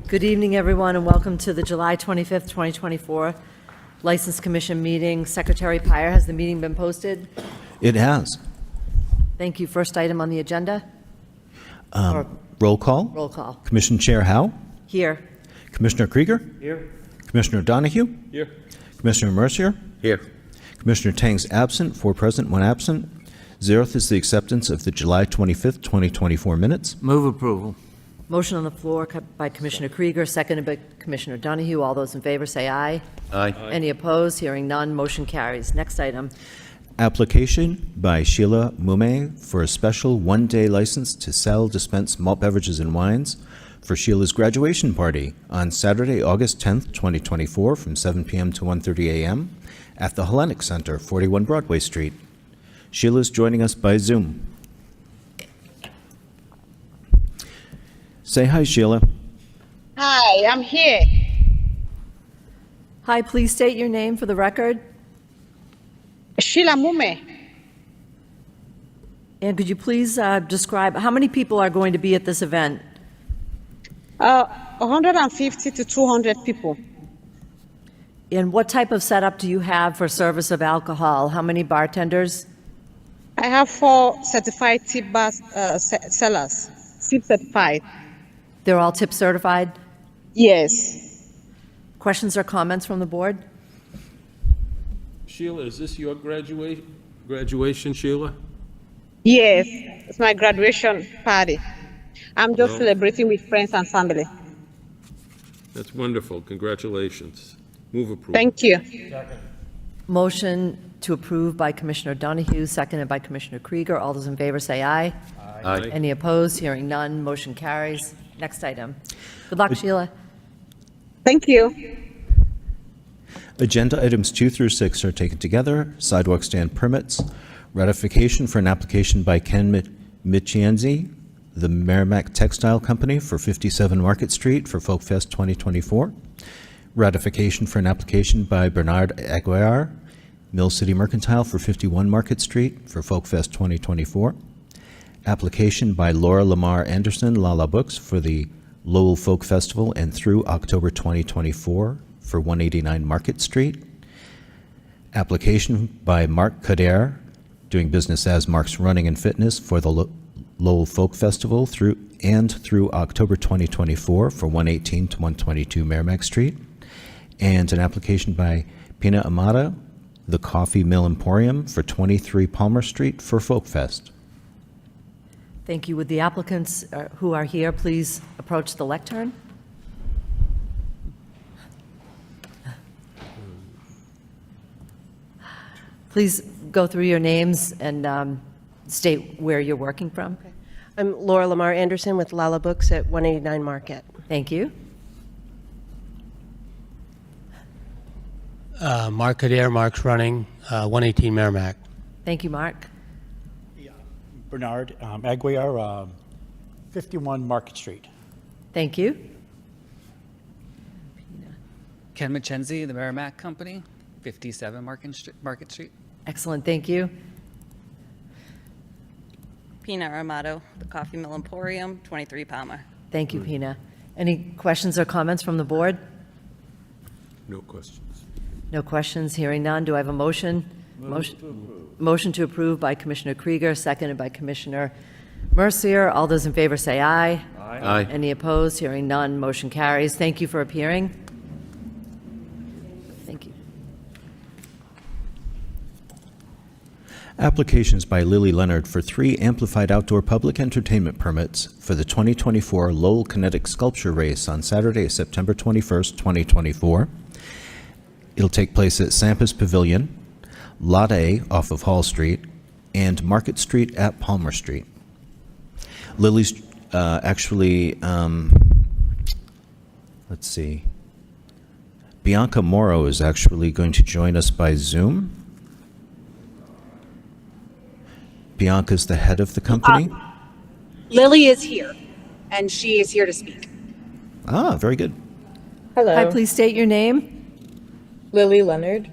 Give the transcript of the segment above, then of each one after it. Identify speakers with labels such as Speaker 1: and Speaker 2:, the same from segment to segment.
Speaker 1: Good evening, everyone, and welcome to the July 25th, 2024 License Commission meeting. Secretary Pyer, has the meeting been posted?
Speaker 2: It has.
Speaker 1: Thank you. First item on the agenda?
Speaker 2: Roll call.
Speaker 1: Roll call.
Speaker 2: Commission Chair Howe.
Speaker 1: Here.
Speaker 2: Commissioner Krieger.
Speaker 3: Here.
Speaker 2: Commissioner Donahue.
Speaker 3: Here.
Speaker 2: Commissioner Mercier.
Speaker 3: Here.
Speaker 2: Commissioner Tang's absent, 4 present, 1 absent. 0th is the acceptance of the July 25th, 2024 minutes.
Speaker 3: Move approval.
Speaker 1: Motion on the floor by Commissioner Krieger, seconded by Commissioner Donahue. All those in favor say aye.
Speaker 3: Aye.
Speaker 1: Any opposed? Hearing none, motion carries. Next item.
Speaker 2: Application by Sheila Mume for a special one-day license to sell, dispense malt beverages and wines for Sheila's graduation party on Saturday, August 10th, 2024, from 7 p.m. to 1:30 a.m. at the Hellenic Center, 41 Broadway Street. Sheila's joining us by Zoom. Say hi, Sheila.
Speaker 4: Hi, I'm here.
Speaker 1: Hi, please state your name for the record.
Speaker 4: Sheila Mume.
Speaker 1: And could you please describe how many people are going to be at this event?
Speaker 4: 150 to 200 people.
Speaker 1: And what type of setup do you have for service of alcohol? How many bartenders?
Speaker 4: I have 4 certified tip bar sellers, tip certified.
Speaker 1: They're all tip certified?
Speaker 4: Yes.
Speaker 1: Questions or comments from the board?
Speaker 3: Sheila, is this your graduation, Sheila?
Speaker 4: Yes, it's my graduation party. I'm just celebrating with friends and family.
Speaker 3: That's wonderful. Congratulations. Move approval.
Speaker 4: Thank you.
Speaker 1: Motion to approve by Commissioner Donahue, seconded by Commissioner Krieger. All those in favor say aye.
Speaker 3: Aye.
Speaker 1: Any opposed? Hearing none, motion carries. Next item. Good luck, Sheila.
Speaker 4: Thank you.
Speaker 2: Agenda items 2 through 6 are taken together. Sidewalk stand permits. Ratification for an application by Ken Michienzi, the Merrimack Textile Company, for 57 Market Street for Folk Fest 2024. Ratification for an application by Bernard Aguiar, Mill City Mercantile, for 51 Market Street for Folk Fest 2024. Application by Laura Lamar Anderson, Lala Books, for the Lowell Folk Festival and through October 2024 for 189 Market Street. Application by Mark Kader, doing business as Mark's Running and Fitness, for the Lowell Folk Festival through October 2024 for 118 to 122 Merrimack Street. And an application by Pina Amata, the Coffee Mill Emporium, for 23 Palmer Street for Folk Fest.
Speaker 1: Thank you. Would the applicants who are here please approach the lectern? Please go through your names and state where you're working from.
Speaker 5: Okay. I'm Laura Lamar Anderson with Lala Books at 189 Market.
Speaker 1: Thank you.
Speaker 6: Mark Adair, Mark's Running, 118 Merrimack.
Speaker 1: Thank you, Mark.
Speaker 7: Bernard Aguiar, 51 Market Street.
Speaker 1: Thank you.
Speaker 8: Ken Mackenzie, the Merrimack Company, 57 Market Street.
Speaker 1: Excellent. Thank you.
Speaker 9: Pina Armato, the Coffee Mill Emporium, 23 Palmer.
Speaker 1: Thank you, Pina. Any questions or comments from the board?
Speaker 3: No questions.
Speaker 1: No questions. Hearing none. Do I have a motion? Motion to approve by Commissioner Krieger, seconded by Commissioner Mercier. All those in favor say aye.
Speaker 3: Aye.
Speaker 1: Any opposed? Hearing none, motion carries. Thank you for appearing. Thank you.
Speaker 2: Applications by Lily Leonard for 3 amplified outdoor public entertainment permits for the 2024 Lowell Kinetic Sculpture Race on Saturday, September 21st, 2024. It'll take place at Sampus Pavilion, Lot A off of Hall Street, and Market Street at Palmer Street. Lily's let's see. Bianca Morrow is actually going to join us by Zoom. Bianca's the head of the company.
Speaker 10: Lily is here, and she is here to speak.
Speaker 2: Ah, very good.
Speaker 11: Hello.
Speaker 1: Hi, please state your name.
Speaker 11: Lily Leonard.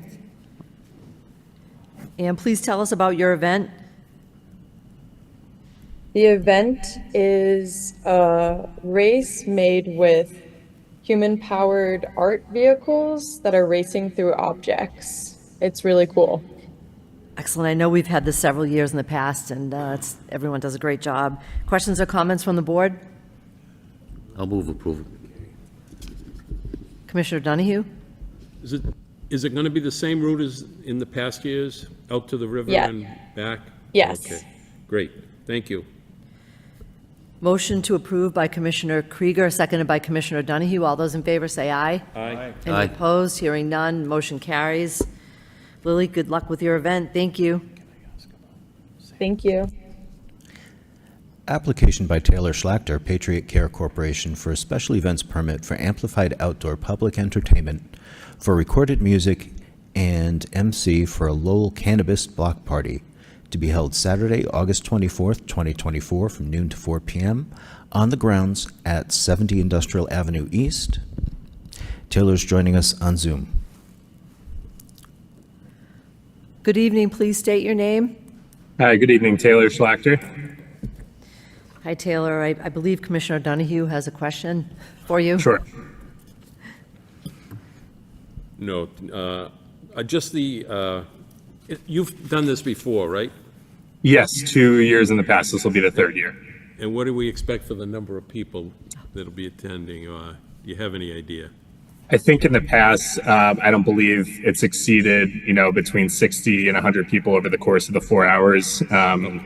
Speaker 1: And please tell us about your event.
Speaker 11: The event is a race made with human-powered art vehicles that are racing through objects. It's really cool.
Speaker 1: Excellent. I know we've had this several years in the past, and everyone does a great job. Questions or comments from the board?
Speaker 3: I'll move approval.
Speaker 1: Commissioner Donahue?
Speaker 3: Is it going to be the same route as in the past years, out to the river
Speaker 11: Yeah.
Speaker 3: and back?
Speaker 11: Yes.
Speaker 3: Okay, great. Thank you.
Speaker 1: Motion to approve by Commissioner Krieger, seconded by Commissioner Donahue. All those in favor say aye.
Speaker 3: Aye.
Speaker 1: Any opposed? Hearing none, motion carries. Lily, good luck with your event. Thank you.
Speaker 11: Thank you.
Speaker 2: Application by Taylor Schlachter, Patriot Care Corporation, for a special events permit for amplified outdoor public entertainment for recorded music and MC for a Lowell cannabis block party to be held Saturday, August 24th, 2024, from noon to 4 p.m. on the grounds at 70 Industrial Avenue East. Taylor's joining us on Zoom.
Speaker 1: Good evening. Please state your name.
Speaker 12: Hi, good evening. Taylor Schlachter.
Speaker 1: Hi, Taylor. I believe Commissioner Donahue has a question for you.
Speaker 12: Sure.
Speaker 3: No, you've done this before, right?
Speaker 12: Yes, 2 years in the past. This will be the third year.
Speaker 3: And what do we expect for the number of people that'll be attending? Do you have any idea?
Speaker 12: I think in the past, I don't believe it's exceeded, between 60 and 100 people over the course of the 4 hours.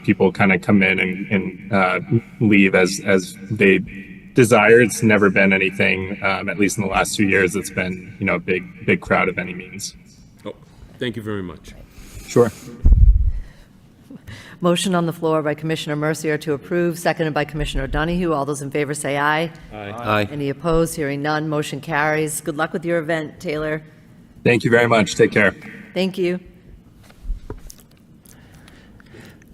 Speaker 12: People kind of come in and leave as they desire. It's never been anything, at least in the last 2 years, it's been, a big crowd of any means.
Speaker 3: Oh, thank you very much.
Speaker 12: Sure.
Speaker 1: Motion on the floor by Commissioner Mercier to approve, seconded by Commissioner Donahue. All those in favor say aye.
Speaker 3: Aye.
Speaker 1: Any opposed? Hearing none, motion carries. Good luck with your event, Taylor.
Speaker 12: Thank you very much. Take care.
Speaker 1: Thank you.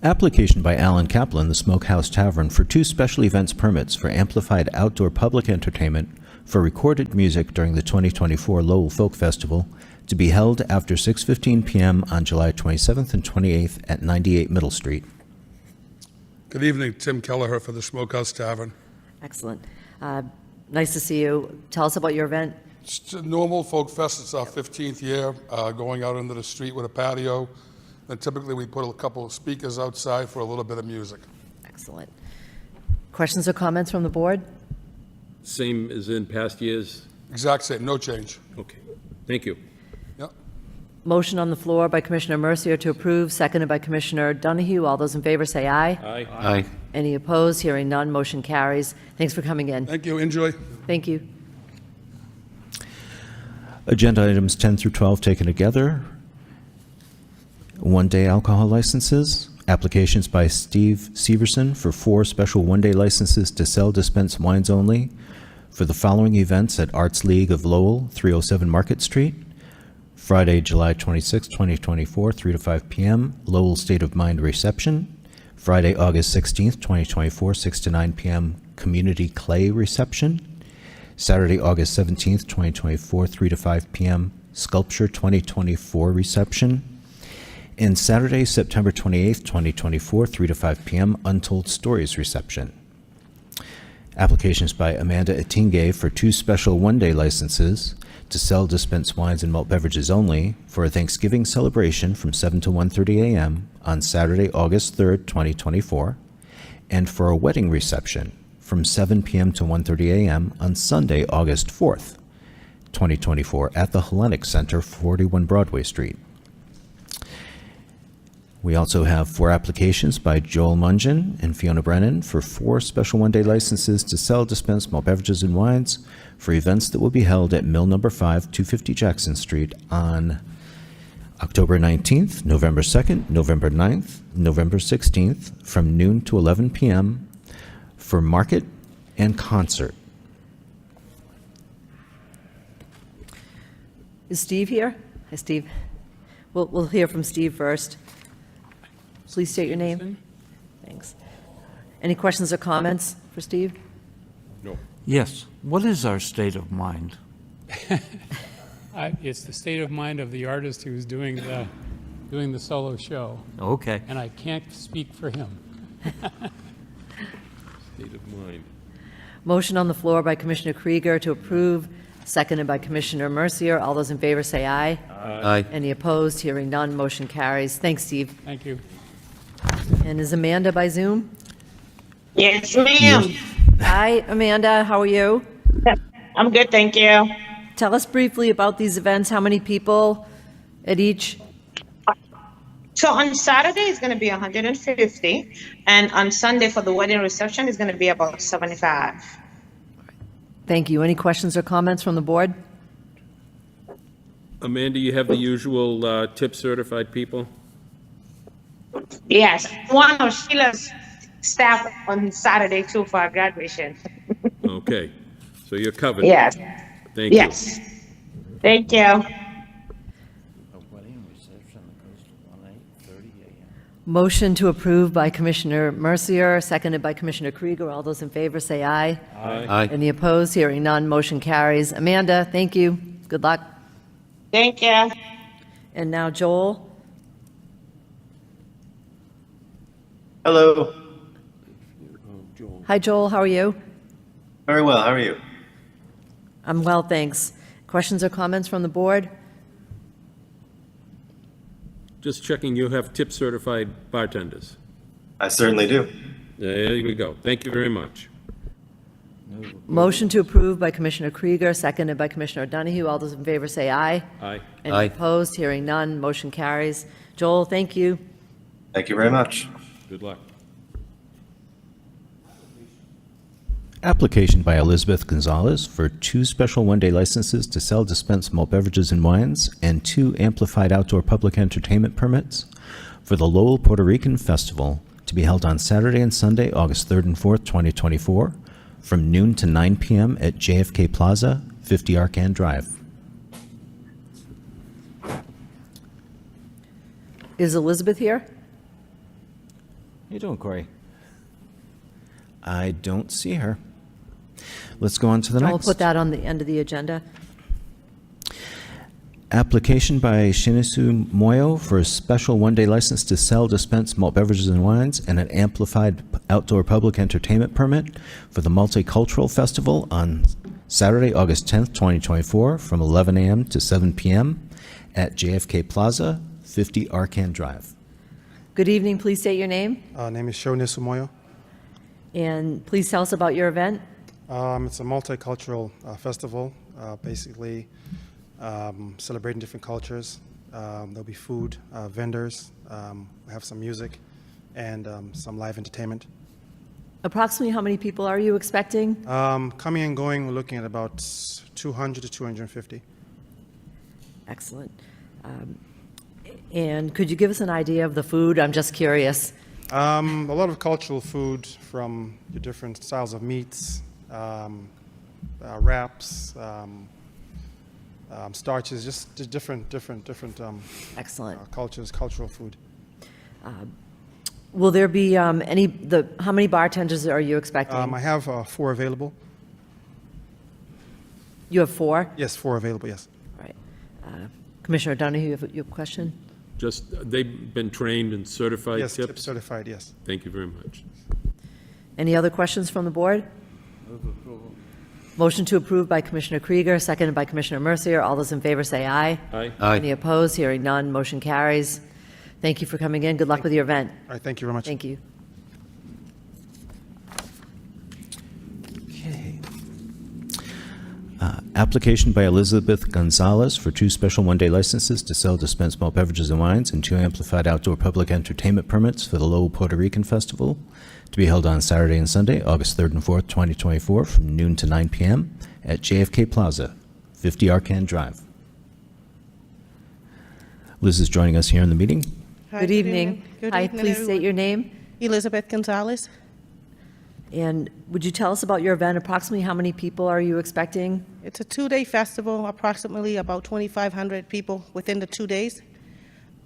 Speaker 2: Application by Alan Kaplan, the Smokehouse Tavern, for 2 special events permits for amplified outdoor public entertainment for recorded music during the 2024 Lowell Folk Festival to be held after 6:15 p.m. on July 27th and 28th at 98 Middle Street.
Speaker 13: Good evening, Tim Kelleher for the Smokehouse Tavern.
Speaker 1: Excellent. Nice to see you. Tell us about your event.
Speaker 13: It's a normal folk fest. It's our 15th year, going out into the street with a patio. And typically we put a couple of speakers outside for a little bit of music.
Speaker 1: Excellent. Questions or comments from the board?
Speaker 3: Same as in past years?
Speaker 13: Exact same, no change.
Speaker 3: Okay, thank you.
Speaker 13: Yep.
Speaker 1: Motion on the floor by Commissioner Mercier to approve, seconded by Commissioner Donahue. All those in favor say aye.
Speaker 3: Aye.
Speaker 2: Aye.
Speaker 1: Any opposed? Hearing none, motion carries. Thanks for coming in.
Speaker 13: Thank you. Enjoy.
Speaker 1: Thank you.
Speaker 2: Agenda items 10 through 12 taken together. One-day alcohol licenses. Applications by Steve Severson for 4 special one-day licenses to sell dispense wines only for the following events at Arts League of Lowell, 307 Market Street. Friday, July 26, 2024, 3 to 5 p.m., Lowell State of Mind Reception. Friday, August 16, 2024, 6 to 9 p.m., Community Clay Reception. Saturday, August 17, 2024, 3 to 5 p.m., Sculpture 2024 Reception. And Saturday, September 28, 2024, 3 to 5 p.m., Untold Stories Reception. Applications by Amanda Etingay for 2 special one-day licenses to sell dispense wines and malt beverages only for a Thanksgiving celebration from 7 to 1:30 a.m. on Saturday, August 3rd, 2024, and for a wedding reception from 7 p.m. to 1:30 a.m. on Sunday, August 4th, 2024, at the Hellenic Center, 41 Broadway Street. We also have 4 applications by Joel Mungin and Fiona Brennan for 4 special one-day licenses to sell, dispense malt beverages and wines for events that will be held at Mill No. 5, 250 Jackson Street on October 19th, November 2nd, November 9th, November 16th, from noon to 11 p.m. for market and concert.
Speaker 1: Is Steve here? Hi, Steve. We'll hear from Steve first. Please state your name. Thanks. Any questions or comments for Steve?
Speaker 3: No.
Speaker 14: Yes. What is our state of mind?
Speaker 15: It's the state of mind of the artist who's doing the solo show.
Speaker 14: Okay.
Speaker 15: And I can't speak for him.
Speaker 3: State of mind.
Speaker 1: Motion on the floor by Commissioner Krieger to approve, seconded by Commissioner Mercier. All those in favor say aye.
Speaker 2: Aye.
Speaker 1: Any opposed? Hearing none, motion carries. Thanks, Steve.
Speaker 15: Thank you.
Speaker 1: And is Amanda by Zoom?
Speaker 4: Yes, ma'am.
Speaker 1: Hi, Amanda, how are you?
Speaker 4: I'm good, thank you.
Speaker 1: Tell us briefly about these events, how many people at each?
Speaker 4: So on Saturday, it's going to be 150, and on Sunday for the wedding reception, it's going to be about 75.
Speaker 1: Thank you. Any questions or comments from the board?
Speaker 3: Amanda, you have the usual tip certified people?
Speaker 4: Yes, one of Sheila's staff on Saturday too for our graduation.
Speaker 3: Okay, so you're covered.
Speaker 4: Yes.
Speaker 3: Thank you.
Speaker 4: Yes. Thank you.
Speaker 1: Motion to approve by Commissioner Mercier, seconded by Commissioner Krieger. All those in favor say aye.
Speaker 3: Aye.
Speaker 1: Any opposed? Hearing none, motion carries. Amanda, thank you. Good luck.
Speaker 4: Thank you.
Speaker 1: And now Joel.
Speaker 16: Hello.
Speaker 1: Hi, Joel, how are you?
Speaker 16: Very well. How are you?
Speaker 1: I'm well, thanks. Questions or comments from the board?
Speaker 3: Just checking, you have tip certified bartenders.
Speaker 16: I certainly do.
Speaker 3: There we go. Thank you very much.
Speaker 1: Motion to approve by Commissioner Krieger, seconded by Commissioner Donahue. All those in favor say aye.
Speaker 3: Aye.
Speaker 1: Any opposed? Hearing none, motion carries. Joel, thank you.
Speaker 16: Thank you very much.
Speaker 3: Good luck.
Speaker 2: Application by Elizabeth Gonzalez for 2 special one-day licenses to sell, dispense malt beverages and wines, and 2 amplified outdoor public entertainment permits for the Lowell Puerto Rican Festival to be held on Saturday and Sunday, August 3rd and 4th, 2024, from noon to 9 p.m. at JFK Plaza, 50 Arcan Drive.
Speaker 1: Is Elizabeth here?
Speaker 2: How you doing, Corey? I don't see her. Let's go on to the
Speaker 1: We'll
Speaker 2: next.
Speaker 1: put that on the end of the agenda.
Speaker 2: Application by Shinisu Moyo for a special one-day license to sell, dispense malt beverages and wines and an amplified outdoor public entertainment permit for the Multicultural Festival on Saturday, August 10th, 2024, from 11 a.m. to 7 p.m. at JFK Plaza, 50 Arcan Drive.
Speaker 1: Good evening, please state your name,
Speaker 17: Name is Shone Sumoyo.
Speaker 1: and please tell us about your event.
Speaker 17: It's a multicultural festival, basically celebrating different cultures. There'll be food, vendors, we have some music, and some live entertainment.
Speaker 1: Approximately how many people are you expecting?
Speaker 17: Coming and going, we're looking at about 200 to 250.
Speaker 1: Excellent. And could you give us an idea of the food? I'm just curious.
Speaker 17: A lot of cultural food from the different styles of meats, wraps, starches, just different
Speaker 1: Excellent.
Speaker 17: cultures, cultural food.
Speaker 1: Will there be how many bartenders are you expecting?
Speaker 17: I have 4 available.
Speaker 1: You have 4?
Speaker 17: Yes, 4 available, yes.
Speaker 1: All right. Commissioner Donahue, you have a question?
Speaker 3: Just, they've been trained and certified
Speaker 17: Yes,
Speaker 3: tips?
Speaker 17: tip certified, yes.
Speaker 3: Thank you very much.
Speaker 1: Any other questions from the board? Motion to approve by Commissioner Krieger, seconded by Commissioner Mercier. All those in favor say aye.
Speaker 3: Aye.
Speaker 2: Aye.
Speaker 1: Any opposed? Hearing none, motion carries. Thank you for coming in. Good luck with your event.
Speaker 17: All right, thank you very much.
Speaker 1: Thank you.
Speaker 2: Okay. Application by Elizabeth Gonzalez for 2 special one-day licenses to sell, dispense malt beverages and wines, and 2 amplified outdoor public entertainment permits for the Lowell Puerto Rican Festival to be held on Saturday and Sunday, August 3rd and 4th, 2024, from noon to 9 p.m. at JFK Plaza, 50 Arcan Drive. Liz is joining us here in the meeting.
Speaker 18: Hi,
Speaker 1: Good evening.
Speaker 18: Good
Speaker 1: Hi,
Speaker 18: evening,
Speaker 1: please state
Speaker 18: everyone.
Speaker 1: your name.
Speaker 18: Elizabeth Gonzalez.
Speaker 1: And would you tell us about your event? Approximately how many people are you expecting?
Speaker 18: It's a 2-day festival, approximately about 2,500 people within the 2 days.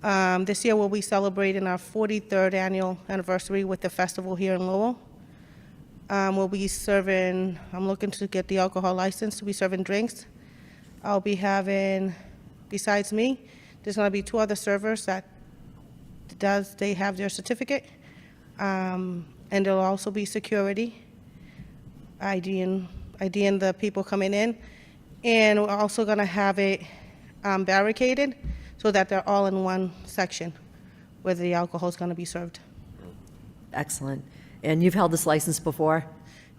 Speaker 18: This year we'll be celebrating our 43rd annual anniversary with the festival here in Lowell. We'll be serving, I'm looking to get the alcohol license to be serving drinks. I'll be having, besides me, there's going to be 2 other servers that they have their certificate. And there'll also be security. IDing the people coming in. And we're also going to have it barricaded so that they're all in one section where the alcohol is going to be served.
Speaker 1: Excellent. And you've held this license before?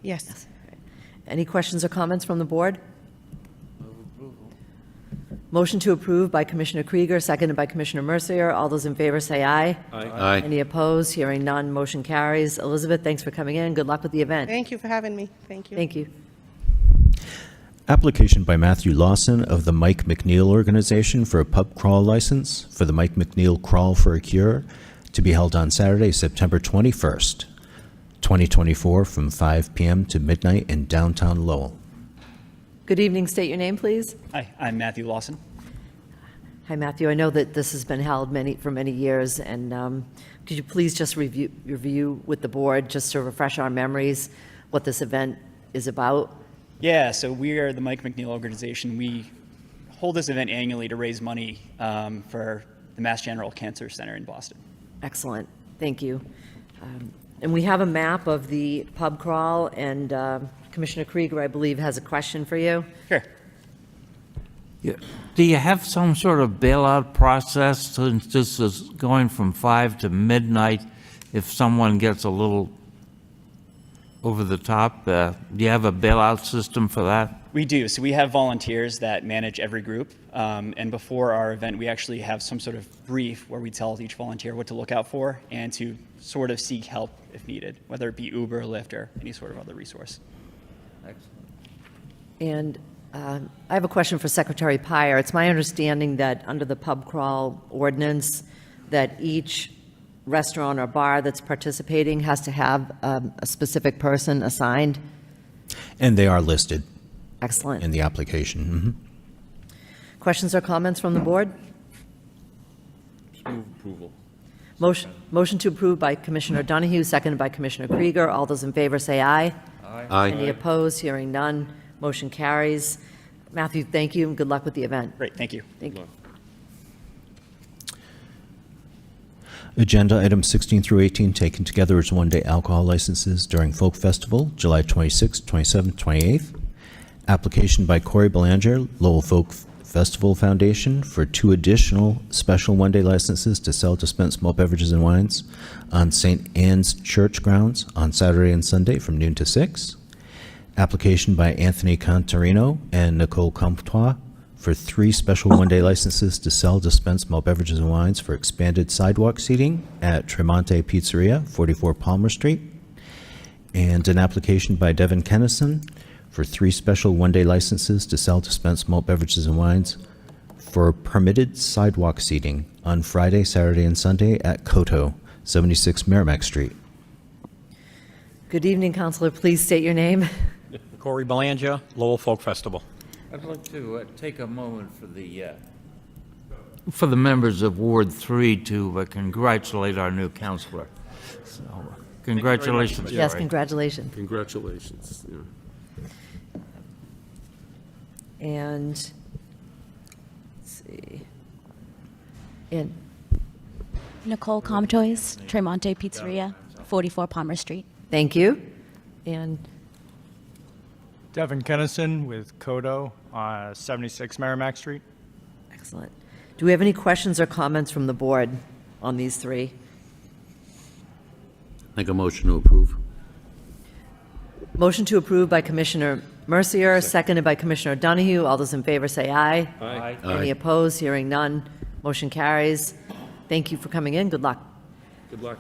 Speaker 18: Yes.
Speaker 1: Any questions or comments from the board? Motion to approve by Commissioner Krieger, seconded by Commissioner Mercier. All those in favor say aye.
Speaker 3: Aye.
Speaker 1: Any opposed? Hearing none, motion carries. Elizabeth, thanks for coming in. Good luck with the event.
Speaker 18: Thank you for having me. Thank you.
Speaker 1: Thank you.
Speaker 2: Application by Matthew Lawson of the Mike McNeil Organization for a pub crawl license for the Mike McNeil Crawl for a Cure to be held on Saturday, September 21st, 2024, from 5 p.m. to midnight in downtown Lowell.
Speaker 1: Good evening. State your name, please.
Speaker 8: Hi, I'm Matthew Lawson.
Speaker 1: Hi, Matthew. I know that this has been held for many years, and could you please just review with the board, just to refresh our memories, what this event is about?
Speaker 8: Yeah, so we are the Mike McNeil Organization. We hold this event annually to raise money for the Mass General Cancer Center in Boston.
Speaker 1: Excellent. Thank you. And we have a map of the pub crawl, and Commissioner Krieger, I believe, has a question for you.
Speaker 8: Sure.
Speaker 14: Yeah. Do you have some sort of bailout process since this is going from 5 to midnight if someone gets a little over the top? Do you have a bailout system for that?
Speaker 8: We do. So we have volunteers that manage every group. And before our event, we actually have some sort of brief where we tell each volunteer what to look out for and to sort of seek help if needed, whether it be Uber, Lyft, or any sort of other resource.
Speaker 1: And I have a question for Secretary Pyer. It's my understanding that under the pub crawl ordinance, that each restaurant or bar that's participating has to have a specific person assigned.
Speaker 2: And they are listed
Speaker 1: Excellent.
Speaker 2: in the application. Mhm.
Speaker 1: Questions or comments from the board?
Speaker 3: Move approval.
Speaker 1: Motion to approve by Commissioner Donahue, seconded by Commissioner Krieger. All those in favor say aye.
Speaker 3: Aye.
Speaker 1: Any opposed? Hearing none. Motion carries. Matthew, thank you, and good luck with the event.
Speaker 8: Great, thank you.
Speaker 1: Thank you.
Speaker 2: Agenda items 16 through 18 taken together as one-day alcohol licenses during Folk Festival, July 26th, 27th, 28th. Application by Corey Belanger, Lowell Folk Festival Foundation, for 2 additional special one-day licenses to sell, dispense malt beverages and wines on St. Anne's Church grounds on Saturday and Sunday from noon to 6. Application by Anthony Contarino and Nicole Comtois for 3 special one-day licenses to sell, dispense malt beverages and wines for expanded sidewalk seating at Tremonte Pizzeria, 44 Palmer Street. And an application by Devin Kennison for 3 special one-day licenses to sell, dispense malt beverages and wines for permitted sidewalk seating on Friday, Saturday, and Sunday at Koto, 76 Merrimack Street.
Speaker 1: Good evening, Counselor. Please state your name.
Speaker 7: Corey Belanger, Lowell Folk Festival.
Speaker 14: I'd like to take a moment for the members of Ward 3 to congratulate our new counselor. So, congratulations.
Speaker 1: Yes,
Speaker 14: Corey.
Speaker 1: congratulations.
Speaker 3: Congratulations. Yeah.
Speaker 1: And, let's see. And
Speaker 19: Nicole Comtois, Tremonte Pizzeria, 44 Palmer Street.
Speaker 1: thank you. And
Speaker 20: Devin Kennison with Kodo, 76 Merrimack Street.
Speaker 1: excellent. Do we have any questions or comments from the board on these 3?
Speaker 3: Make a motion to approve.
Speaker 1: Motion to approve by Commissioner Mercier, seconded by Commissioner Donahue. All those in favor say aye.
Speaker 3: Aye.
Speaker 1: Any opposed? Hearing none. Motion carries. Thank you for coming in. Good luck.
Speaker 3: Good luck.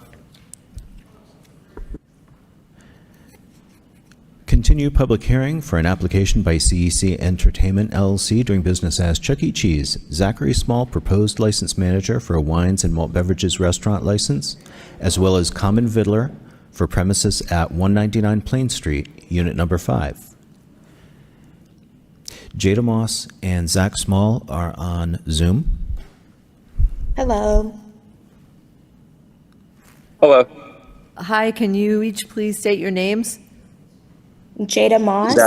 Speaker 2: Continue public hearing for an application by CEC Entertainment LLC doing business as Chuck E. Cheese. Zachary Small, proposed license manager for a wines and malt beverages restaurant license, as well as common vittler for premises at 199 Plain Street, unit number 5. Jada Moss and Zach Small are on Zoom.
Speaker 11: Hello.
Speaker 12: Hello.
Speaker 1: Hi, can you each please state your names?
Speaker 11: Jada Moss.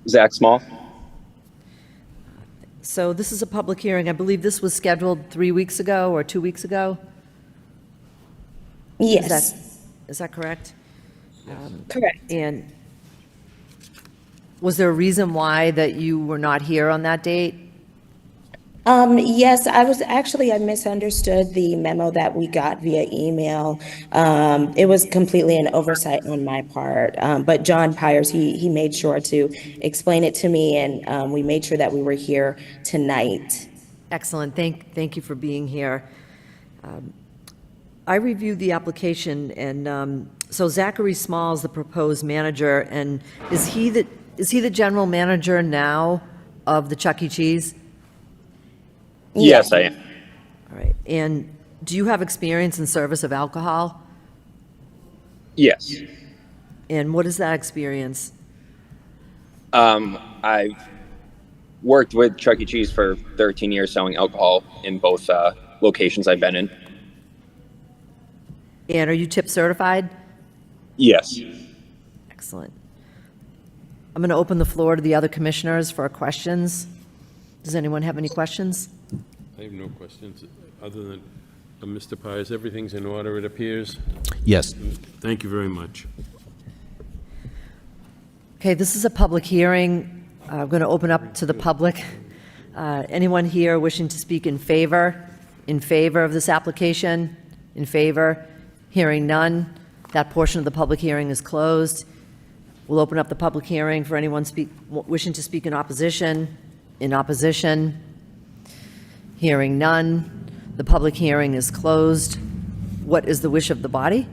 Speaker 12: Zach Small.
Speaker 1: So this is a public hearing. I believe this was scheduled 3 weeks ago or 2 weeks ago?
Speaker 11: Yes.
Speaker 1: Is that correct?
Speaker 11: Correct.
Speaker 1: And Was there a reason why that you were not here on that date?
Speaker 21: Yes, I misunderstood the memo that we got via email. It was completely an oversight on my part. But John Pyers, he made sure to explain it to me, and we made sure that we were here tonight.
Speaker 1: Excellent. Thank you for being here. I reviewed the application, and so Zachary Small is the proposed manager, and is he the general manager now of the Chuck E. Cheese?
Speaker 22: Yes, I am.
Speaker 1: All right. And do you have experience in service of alcohol?
Speaker 22: Yes.
Speaker 1: And what is that experience?
Speaker 22: I've worked with Chuck E. Cheese for 13 years selling alcohol in both locations I've been in.
Speaker 1: And are you tip certified?
Speaker 22: Yes.
Speaker 1: Excellent. I'm going to open the floor to the other commissioners for questions. Does anyone have any questions?
Speaker 3: I have no questions, other than, Mr. Pires, everything's in order, it appears?
Speaker 2: Yes.
Speaker 3: Thank you very much.
Speaker 1: Okay, this is a public hearing. I'm going to open up to the public. Anyone here wishing to speak in favor of this application? In favor? Hearing none. That portion of the public hearing is closed. We'll open up the public hearing for anyone wishing to speak in opposition. In opposition? Hearing none. The public hearing is closed. What is the wish of the body?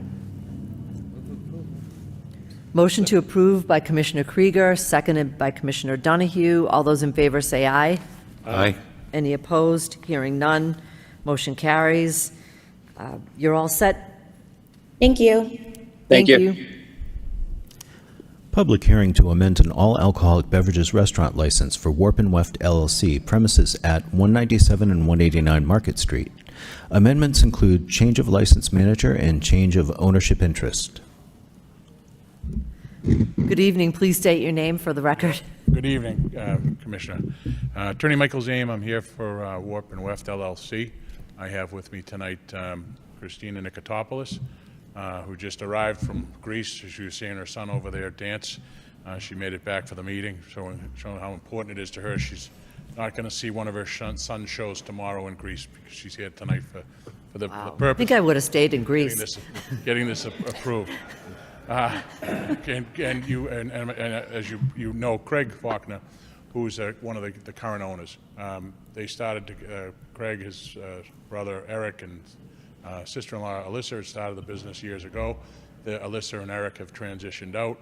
Speaker 1: Motion to approve by Commissioner Krieger, seconded by Commissioner Donahue. All those in favor say aye.
Speaker 3: Aye.
Speaker 1: Any opposed? Hearing none. Motion carries. You're all set?
Speaker 21: Thank you.
Speaker 22: Thank you.
Speaker 2: Public hearing to amend an all-alcoholic beverages restaurant license for Warp and Weft LLC, premises at 197 and 189 Market Street. Amendments include change of license manager and change of ownership interest.
Speaker 1: Good evening. Please state your name for the record.
Speaker 23: Good evening, Commissioner. Attorney Michael Zame, I'm here for Warp and Weft LLC. I have with me tonight Christina Nikotopoulos, who just arrived from Greece. She was seeing her son over there dance. She made it back for the meeting, showing how important it is to her. She's not going to see one of her son's shows tomorrow in Greece because she's here tonight for the purpose.
Speaker 1: I think I would have stayed in Greece.
Speaker 23: Getting this approved. And as you know, Craig Faulkner, who's one of the current owners, they started Craig, his brother Eric, and sister-in-law Alyssa had started the business years ago. Alyssa and Eric have transitioned out,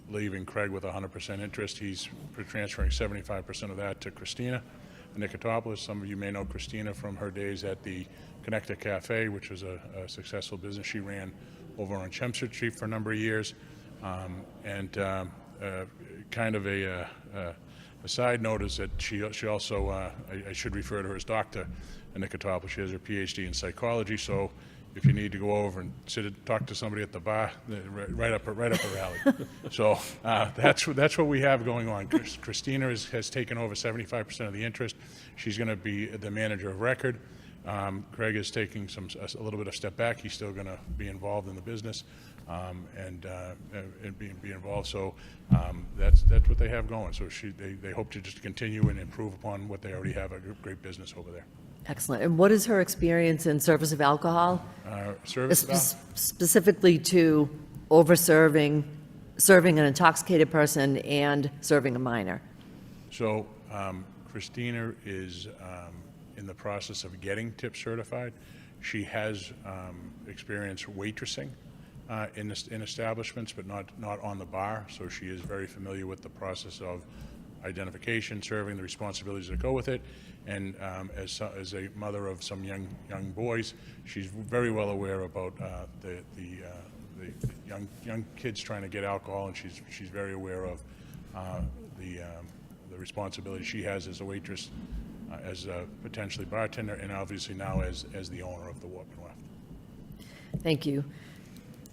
Speaker 23: leaving Craig with 100% interest. He's transferring 75% of that to Christina Nikotopoulos. Some of you may know Christina from her days at the Connector Cafe, which was a successful business she ran over on Chelmsford Street for a number of years. Kind of a side note is that she also, I should refer to her as Dr. Nikotopoulos. She has her PhD in psychology, so if you need to go over and talk to somebody at the bar, right up her alley. So that's what we have going on. Christina has taken over 75% of the interest. She's going to be the manager of record. Craig is taking a little bit of step back. He's still going to be involved in the business and be involved. So that's what they have going. So they hope to just continue and improve upon what they already have, a great business over there.
Speaker 1: Excellent. And what is her experience in service of alcohol? Specifically to serving an intoxicated person and serving a minor.
Speaker 23: So Christina is in the process of getting tip certified. She has experience waitressing in establishments, but not on the bar. So she is very familiar with the process of identification, serving, the responsibilities that go with it. And as a mother of some young boys, she's very well aware about the young kids trying to get alcohol, and she's very aware of the responsibility she has as a waitress, as a potentially bartender, and obviously now as the owner of the Warp and Weft.
Speaker 1: Thank you.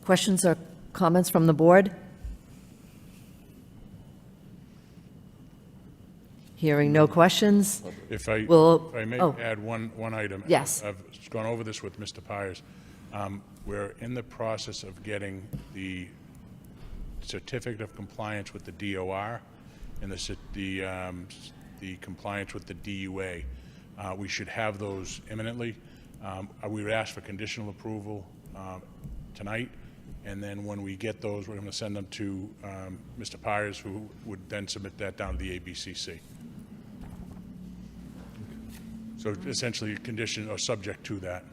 Speaker 1: Questions or comments from the board? Hearing no questions.
Speaker 23: If I may add one item.
Speaker 1: Yes.
Speaker 23: I've gone over this with Mr. Pyers. We're in the process of getting the certificate of compliance with the DOR and the compliance with the DUA. We should have those imminently. We would ask for conditional approval tonight, and then when we get those, we're going to send them to Mr. Pyers, who would then submit that down to the ABCC. So essentially, condition or subject to that.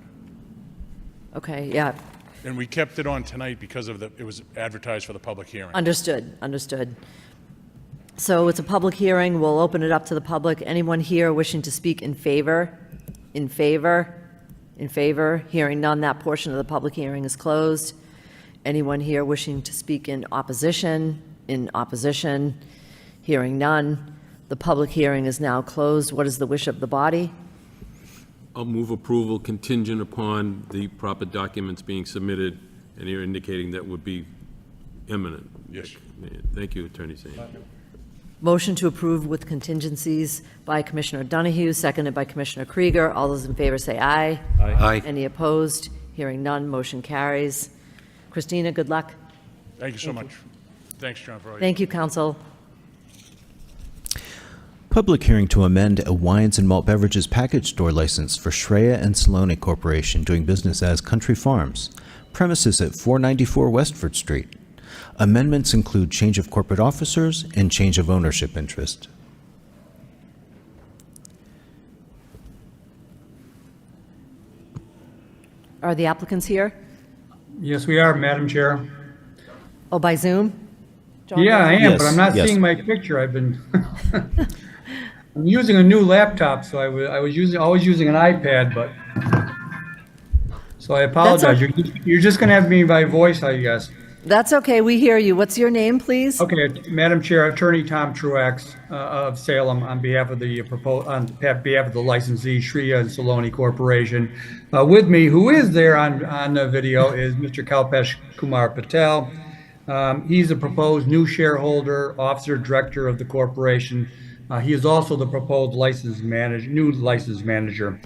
Speaker 1: Okay, yeah,
Speaker 23: And we kept it on tonight because it was advertised for the public hearing.
Speaker 1: understood, understood. So it's a public hearing, we'll open it up to the public. Anyone here wishing to speak in favor? In favor? In favor? Hearing none, that portion of the public hearing is closed. Anyone here wishing to speak in opposition? In opposition? Hearing none, the public hearing is now closed. What is the wish of the body?
Speaker 3: I'll move approval contingent upon the proper documents being submitted, and you're indicating that would be imminent.
Speaker 23: Yes.
Speaker 3: Thank you, Attorney Sain.
Speaker 1: Motion to approve with contingencies by Commissioner Donahue, seconded by Commissioner Krieger. All those in favor say aye.
Speaker 3: Aye.
Speaker 1: Any opposed? Hearing none, motion carries. Christina, good luck.
Speaker 23: Thank you so much. Thanks, John, for all your
Speaker 1: Thank you, counsel.
Speaker 2: Public hearing to amend a wines and malt beverages package store license for Shreya and Saloni Corporation doing business as Country Farms. Premises at 494 Westford Street. Amendments include change of corporate officers and change of ownership interest.
Speaker 1: Are the applicants here?
Speaker 5: Yes, we are, Madam Chair.
Speaker 1: Oh, by Zoom? John?
Speaker 5: Yeah, I am,
Speaker 2: Yes,
Speaker 5: but I'm not
Speaker 2: yes.
Speaker 5: seeing my picture. I've been, I'm using a new laptop, so I was always using an iPad, but, so I apologize. You're just going to have me by voice, I guess.
Speaker 1: That's okay, we hear you. What's your name, please?
Speaker 5: Okay, Madam Chair, Attorney Tom Truax of Salem on behalf of the behalf of the licensee Shreya and Saloni Corporation. With me, who is there on the video, is Mr. Kalpesh Kumar Patel. He's a proposed new shareholder, officer, director of the corporation. He is also the proposed new license manager.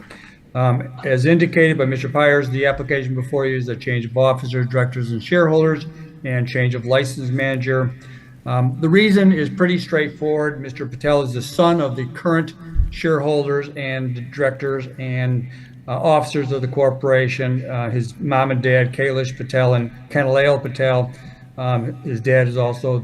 Speaker 5: As indicated by Mr. Pyers, the application before you is a change of officers, directors, and shareholders, and change of license manager. The reason is pretty straightforward. Mr. Patel is the son of the current shareholders and directors and officers of the corporation. His mom and dad, Kailash Patel and Kanalail Patel. His dad is also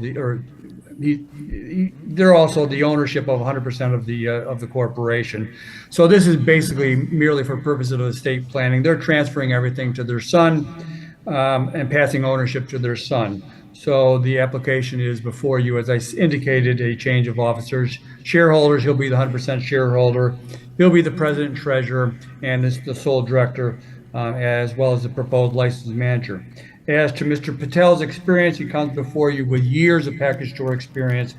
Speaker 5: they're also the ownership of 100% of the corporation. So this is basically merely for purposes of estate planning. They're transferring everything to their son and passing ownership to their son. So the application is before you, as I indicated, a change of officers. Shareholders, he'll be the 100% shareholder. He'll be the president and treasurer and is the sole director, as well as the proposed license manager. As to Mr. Patel's experience, he comes before you with years of package store experience.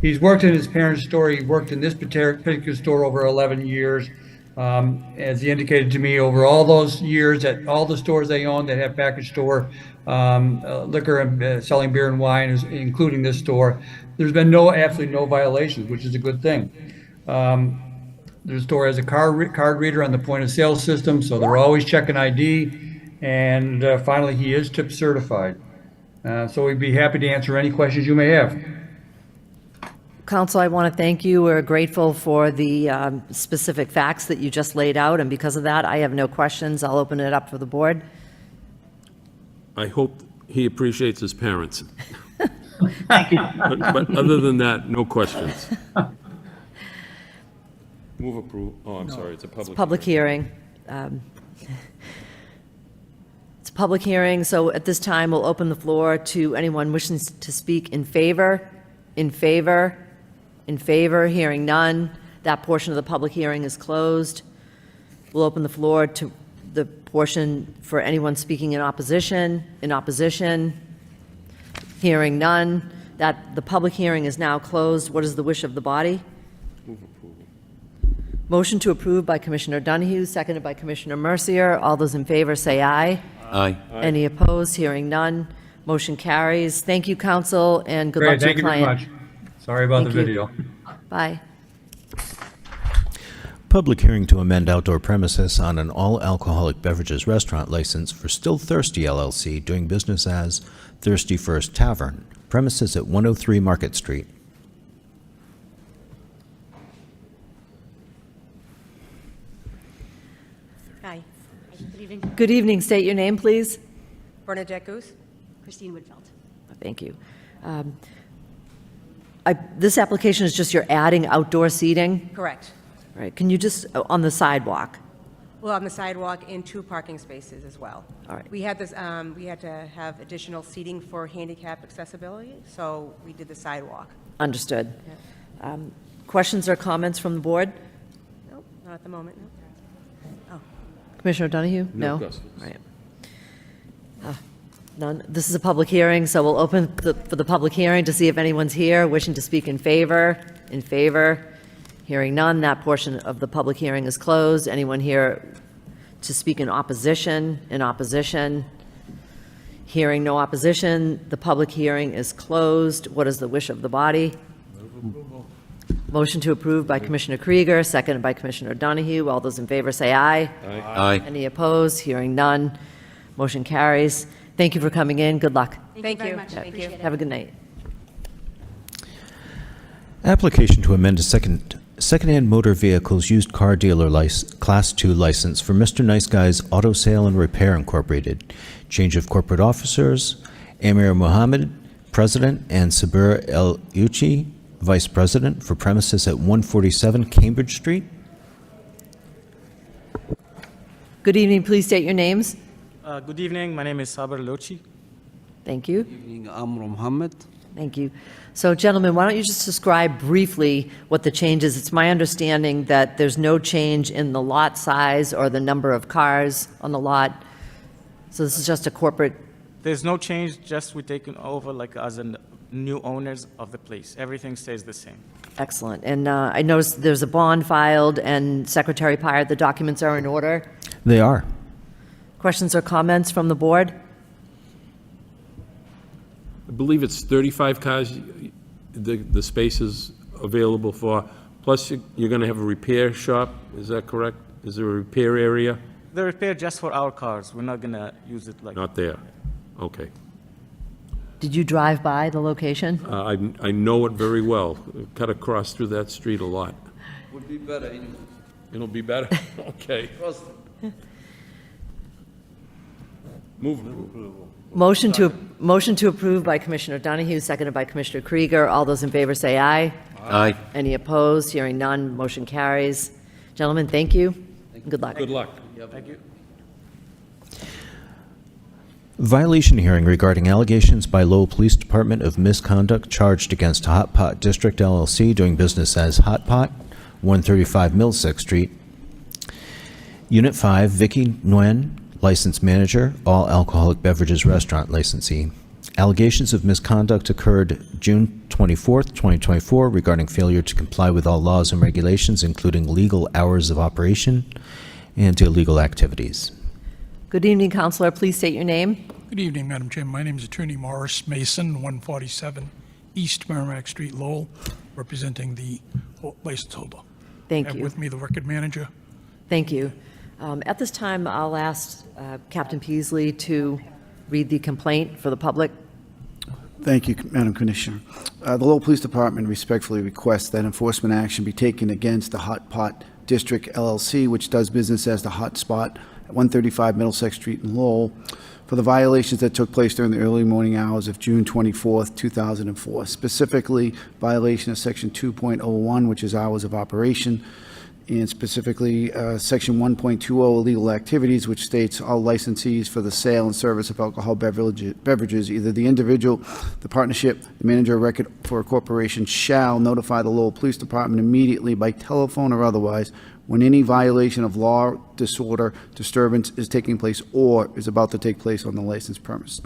Speaker 5: He's worked in his parents' store. He worked in this particular store over 11 years. As he indicated to me, over all those years at all the stores they own that have package store liquor and selling beer and wine, including this store, there's been absolutely no violations, which is a good thing. The store has a card reader on the point of sale system, so they're always checking ID. And finally, he is tip certified. So we'd be happy to answer any questions you may have.
Speaker 1: Counsel, I want to thank you. We're grateful for the specific facts that you just laid out, and because of that, I have no questions. I'll open it up for the board.
Speaker 3: I hope he appreciates his parents.
Speaker 5: Thank you.
Speaker 3: But other than that, no questions. Move approval. Oh, I'm sorry, it's a public
Speaker 1: Hearing. It's a public hearing, so at this time, we'll open the floor to anyone wishing to speak in favor, in favor, in favor. Hearing none, that portion of the public hearing is closed. We'll open the floor to the portion for anyone speaking in opposition, in opposition. Hearing none, the public hearing is now closed. What is the wish of the body?
Speaker 3: Move approval.
Speaker 1: Motion to approve by Commissioner Donahue, seconded by Commissioner Mercier. All those in favor say aye.
Speaker 3: Aye.
Speaker 1: Any opposed? Hearing none. Motion carries. Thank you, counsel, and good luck
Speaker 5: Great,
Speaker 1: to your
Speaker 5: thank you very
Speaker 1: client.
Speaker 5: much. Sorry about the
Speaker 1: Thank you.
Speaker 5: video.
Speaker 1: Bye.
Speaker 2: Public hearing to amend outdoor premises on an all-alcoholic beverages restaurant license for Still Thirsty LLC doing business as Thirsty First Tavern. premises at 103 Market Street.
Speaker 6: Hi. Good evening.
Speaker 1: Good evening. State your name, please.
Speaker 6: Bernadette Goose. Christine Woodfeld.
Speaker 1: Thank you. This application is just you're adding outdoor seating?
Speaker 6: Correct.
Speaker 1: Right. Can you just, on the sidewalk?
Speaker 6: Well, on the sidewalk in 2 parking spaces as well.
Speaker 1: All right.
Speaker 6: We had this, we had to have additional seating for handicap accessibility, so we did the sidewalk.
Speaker 1: Understood. Questions or comments from the board?
Speaker 6: Nope, not at the moment, no. Oh,
Speaker 1: Commissioner Donahue?
Speaker 3: No
Speaker 1: No?
Speaker 3: questions.
Speaker 1: Right. None. This is a public hearing, so we'll open for the public hearing to see if anyone's here wishing to speak in favor. In favor? Hearing none, that portion of the public hearing is closed. Anyone here to speak in opposition? In opposition? Hearing no opposition, the public hearing is closed. What is the wish of the body? Motion to approve by Commissioner Krieger, seconded by Commissioner Donahue. All those in favor say aye.
Speaker 3: Aye.
Speaker 1: Any opposed? Hearing none. Motion carries. Thank you for coming in. Good luck.
Speaker 6: thank you. Thank you.
Speaker 1: Have a good night.
Speaker 2: Application to amend a secondhand motor vehicles used car dealer Class 2 license for Mr. Nice Guy's Auto Sale and Repair Incorporated. Change of corporate officers, Amir Mohammed, President, and Sabir El Uchi, Vice President, for premises at 147 Cambridge Street.
Speaker 1: Good evening. Please state your names.
Speaker 20: Good evening. My name is Saber Lochi.
Speaker 1: Thank you.
Speaker 9: Good evening, Amr Mohammed.
Speaker 1: Thank you. So, gentlemen, why don't you just describe briefly what the change is? It's my understanding that there's no change in the lot size or the number of cars on the lot. So this is just a corporate.
Speaker 20: There's no change, just we're taking over like as new owners of the place. Everything stays the same.
Speaker 1: Excellent. And I noticed there's a bond filed, and Secretary Pyer, the documents are in order.
Speaker 2: They are.
Speaker 1: Questions or comments from the board?
Speaker 3: I believe it's 35 cars the space is available for, plus you're going to have a repair shop, is that correct? Is there a repair area?
Speaker 20: The repair just for our cars. We're not gonna use it like.
Speaker 3: Not there. Okay.
Speaker 1: Did you drive by the location?
Speaker 3: I know it very well. Cut across through that street a lot.
Speaker 9: Would be better anyway.
Speaker 3: It'll be better? Okay.
Speaker 9: Trust me.
Speaker 3: Move approval.
Speaker 1: Motion to approve by Commissioner Donahue, seconded by Commissioner Krieger. All those in favor say aye.
Speaker 3: Aye.
Speaker 1: Any opposed? Hearing none, motion carries. Gentlemen, thank you. Good luck.
Speaker 3: Good luck.
Speaker 20: Thank you.
Speaker 2: Violation hearing regarding allegations by Lowell Police Department of misconduct charged against Hot Pot District LLC doing business as Hot Pot, 135 Middlesex Street. Unit 5, Vicky Nguyen, License Manager, All Alcoholic Beverages Restaurant Licensee. Allegations of misconduct occurred June 24th, 2024 regarding failure to comply with all laws and regulations, including legal hours of operation and illegal activities.
Speaker 1: Good evening, Counselor. Please state your name.
Speaker 10: Good evening, Madam Chair. My name is Attorney Morris Mason, 147 East Merrimack Street, Lowell, representing the license holder.
Speaker 1: Thank
Speaker 10: I have
Speaker 1: you.
Speaker 10: with me the record manager.
Speaker 1: Thank you. At this time, I'll ask Captain Peasley to read the complaint for the public.
Speaker 24: Thank you, Madam Commissioner. The Lowell Police Department respectfully requests that enforcement action be taken against the Hot Pot District LLC, which does business as the Hot Spot at 135 Middlesex Street in Lowell, for the violations that took place during the early morning hours of June 24th, 2004. Specifically, violation of Section 2.01, which is hours of operation, and specifically Section 1.20, illegal activities, which states all licensees for the sale and service of alcohol beverages, either the individual, the partnership, the manager of record for a corporation, shall notify the Lowell Police Department immediately by telephone or otherwise when any violation of law, disorder, disturbance is taking place or is about to take place on the licensed premise.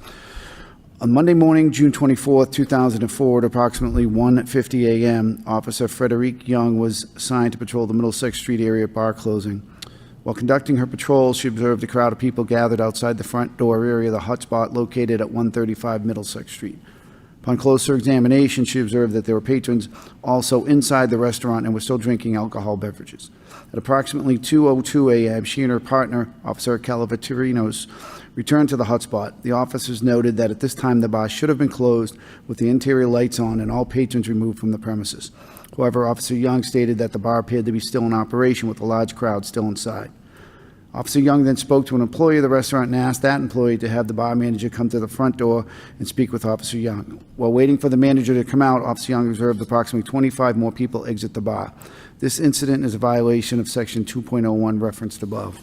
Speaker 24: On Monday morning, June 24th, 2004, at approximately 1:50 a.m., Officer Frederique Young was assigned to patrol the Middlesex Street area bar closing. While conducting her patrol, she observed a crowd of people gathered outside the front door area of the Hot Spot located at 135 Middlesex Street. Upon closer examination, she observed that there were patrons also inside the restaurant and were still drinking alcohol beverages. At approximately 2:02 a.m., she and her partner, Officer Calaviterinos, returned to the hotspot. The officers noted that at this time the bar should have been closed with the interior lights on and all patrons removed from the premises. However, Officer Young stated that the bar appeared to be still in operation with a large crowd still inside. Officer Young then spoke to an employee of the restaurant and asked that employee to have the bar manager come to the front door and speak with Officer Young. While waiting for the manager to come out, Officer Young observed approximately 25 more people exit the bar. This incident is a violation of Section 2.01 referenced above.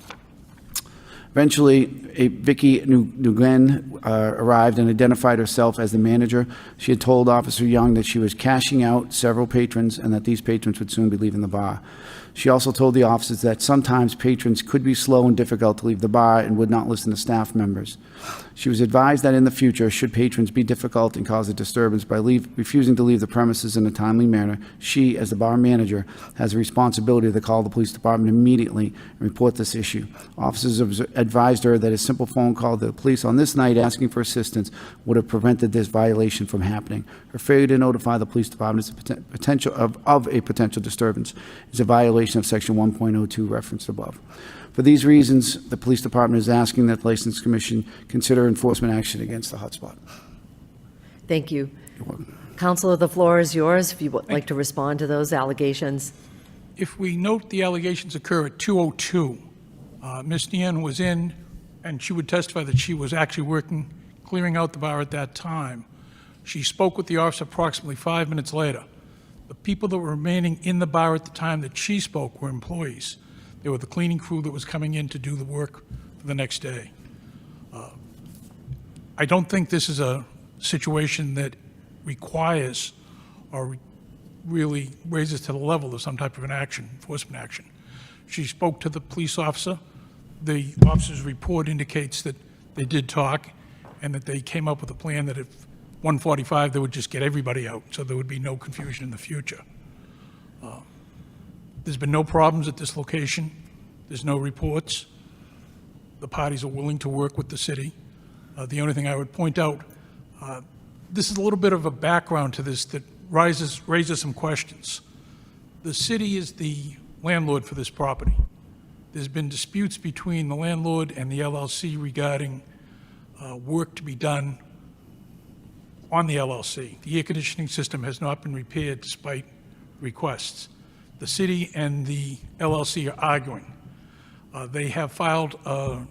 Speaker 24: Eventually, Vicky Nguyen arrived and identified herself as the manager. She had told Officer Young that she was cashing out several patrons and that these patrons would soon be leaving the bar. She also told the officers that sometimes patrons could be slow and difficult to leave the bar and would not listen to staff members. She was advised that in the future, should patrons be difficult and cause a disturbance by refusing to leave the premises in a timely manner, she, as the bar manager, has a responsibility to call the police department immediately and report this issue. Officers advised her that a simple phone call to the police on this night asking for assistance would have prevented this violation from happening. Her failure to notify the police department of a potential disturbance is a violation of Section 1.02 referenced above. For these reasons, the police department is asking that the License Commission consider enforcement action against the hotspot.
Speaker 1: Thank you. Counselor, the floor is yours if you would like to respond to those allegations.
Speaker 10: If we note the allegations occur at 2:02, Ms. Deanne was in, and she would testify that she was actually working, clearing out the bar at that time. She spoke with the officer approximately 5 minutes later. The people that were remaining in the bar at the time that she spoke were employees. They were the cleaning crew that was coming in to do the work for the next day. I don't think this is a situation that requires or really raises to the level of some type of an action, enforcement action. She spoke to the police officer. The officer's report indicates that they did talk and that they came up with a plan that at 1:45 they would just get everybody out so there would be no confusion in the future. There's been no problems at this location. There's no reports. The parties are willing to work with the city. The only thing I would point out, this is a little bit of a background to this that raises some questions. The city is the landlord for this property. There's been disputes between the landlord and the LLC regarding work to be done on the LLC. The air conditioning system has not been repaired despite requests. The city and the LLC are arguing. They have filed a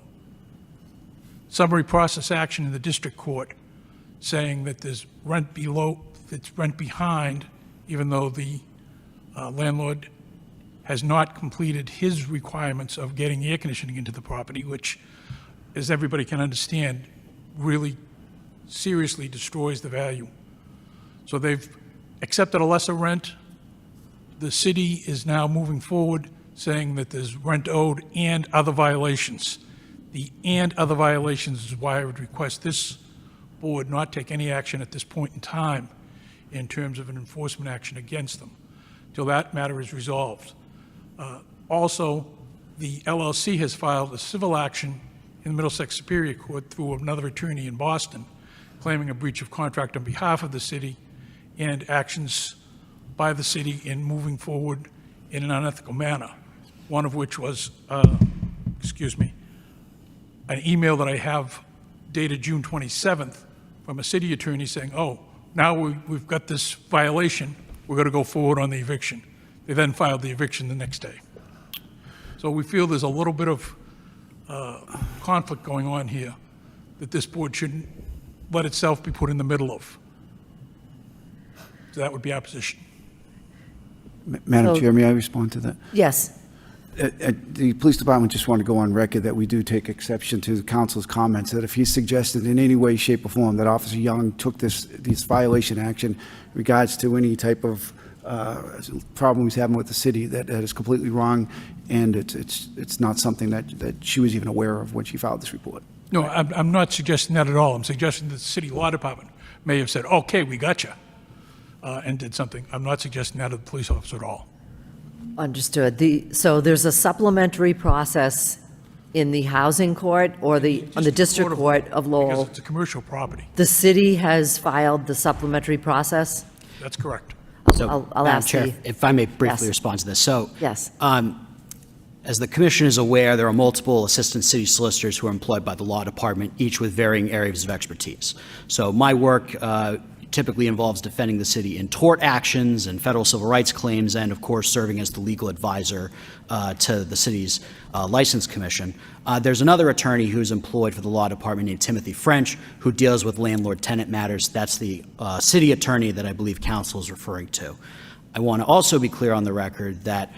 Speaker 10: summary process action in the district court saying that there's rent behind, even though the landlord has not completed his requirements of getting air conditioning into the property, which, as everybody can understand, really seriously destroys the value. So they've accepted a lesser rent. The city is now moving forward saying that there's rent owed and other violations. The and other violations is why I would request this board not take any action at this point in time in terms of an enforcement action against them till that matter is resolved. Also, the LLC has filed a civil action in the Middlesex Superior Court through another attorney in Boston claiming a breach of contract on behalf of the city and actions by the city in moving forward in an unethical manner, one of which was, an email that I have dated June 27th from a city attorney saying, oh, now we've got this violation, we're going to go forward on the eviction. They then filed the eviction the next day. So we feel there's a little bit of conflict going on here that this board shouldn't let itself be put in the middle of. So that would be our position.
Speaker 24: Madam Chair, may I respond to that?
Speaker 1: Yes.
Speaker 24: The police department just want to go on record that we do take exception to the council's comments that if he suggested in any way, shape, or form that Officer Young took this violation action in regards to any type of problem he's having with the city, that is completely wrong, and it's not something that she was even aware of when she filed this report.
Speaker 10: No, I'm not suggesting that at all. I'm suggesting that the city law department may have said, okay, we got you, and did something. I'm not suggesting that to the police officer at all.
Speaker 1: Understood. So there's a supplementary process in the housing court or on the district court of
Speaker 10: Because
Speaker 1: Lowell.
Speaker 10: it's a commercial property.
Speaker 1: The city has filed the supplementary process.
Speaker 10: That's correct.
Speaker 1: I'll
Speaker 4: Madam
Speaker 1: ask
Speaker 4: Chair,
Speaker 1: the.
Speaker 4: if I may briefly
Speaker 1: Yes.
Speaker 4: respond to this. So,
Speaker 1: Yes.
Speaker 4: as the commission is aware, there are multiple assistant city solicitors who are employed by the law department, each with varying areas of expertise. So my work typically involves defending the city in tort actions and federal civil rights claims, and of course, serving as the legal advisor to the city's license commission. There's another attorney who's employed for the law department named Timothy French, who deals with landlord-tenant matters. That's the city attorney that I believe council is referring to. I want to also be clear on the record that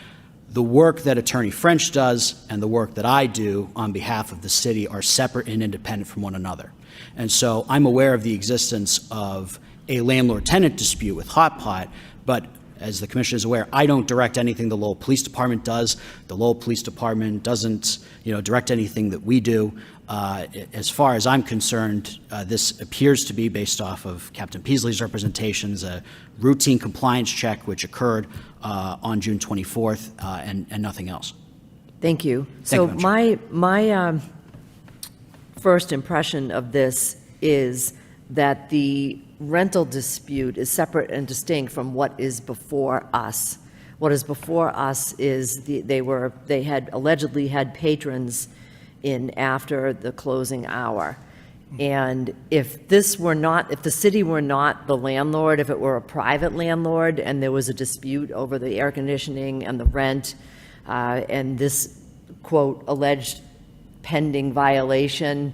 Speaker 4: the work that Attorney French does and the work that I do on behalf of the city are separate and independent from one another. And so I'm aware of the existence of a landlord-tenant dispute with Hot Pot, but as the commission is aware, I don't direct anything the Lowell Police Department does. The Lowell Police Department doesn't, direct anything that we do. As far as I'm concerned, this appears to be, based off of Captain Peasley's representations, a routine compliance check which occurred on June 24th, and nothing else.
Speaker 1: Thank you.
Speaker 4: Thank
Speaker 1: So
Speaker 4: you, Madam
Speaker 1: my first impression of this is that the rental dispute is separate and distinct from what is before us. What is before us is they had allegedly had patrons in after the closing hour. And if the city were not the landlord, if it were a private landlord and there was a dispute over the air conditioning and the rent, and this, quote, alleged pending violation,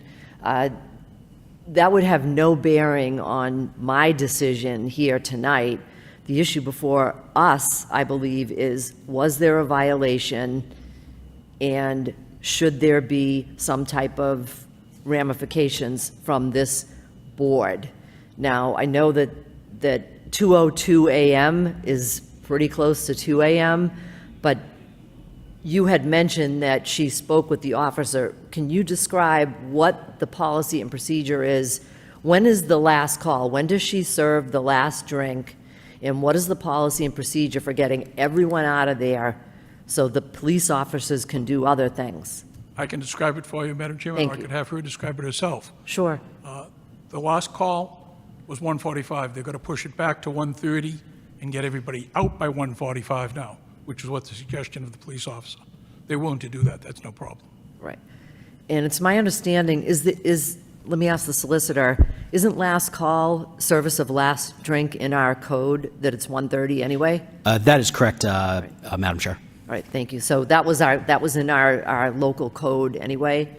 Speaker 1: that would have no bearing on my decision here tonight. The issue before us, I believe, is was there a violation, and should there be some type of ramifications from this board? Now, I know that 2:02 a.m. is pretty close to 2 a.m., but you had mentioned that she spoke with the officer. Can you describe what the policy and procedure is? When is the last call? When does she serve the last drink? And what is the policy and procedure for getting everyone out of there so the police officers can do other things?
Speaker 10: I can describe it for you, Madam Chairman,
Speaker 1: Thank
Speaker 10: or I
Speaker 1: you.
Speaker 10: could have her describe it herself.
Speaker 1: Sure.
Speaker 10: The last call was 1:45. They're going to push it back to 1:30 and get everybody out by 1:45 now, which is what the suggestion of the police officer. They're willing to do that. That's no problem.
Speaker 1: Right. And it's my understanding, let me ask the solicitor, isn't last call, service of last drink in our code, that it's 1:30 anyway?
Speaker 4: That is correct, Madam Chair.
Speaker 1: All right, thank you. So that was in our local code anyway.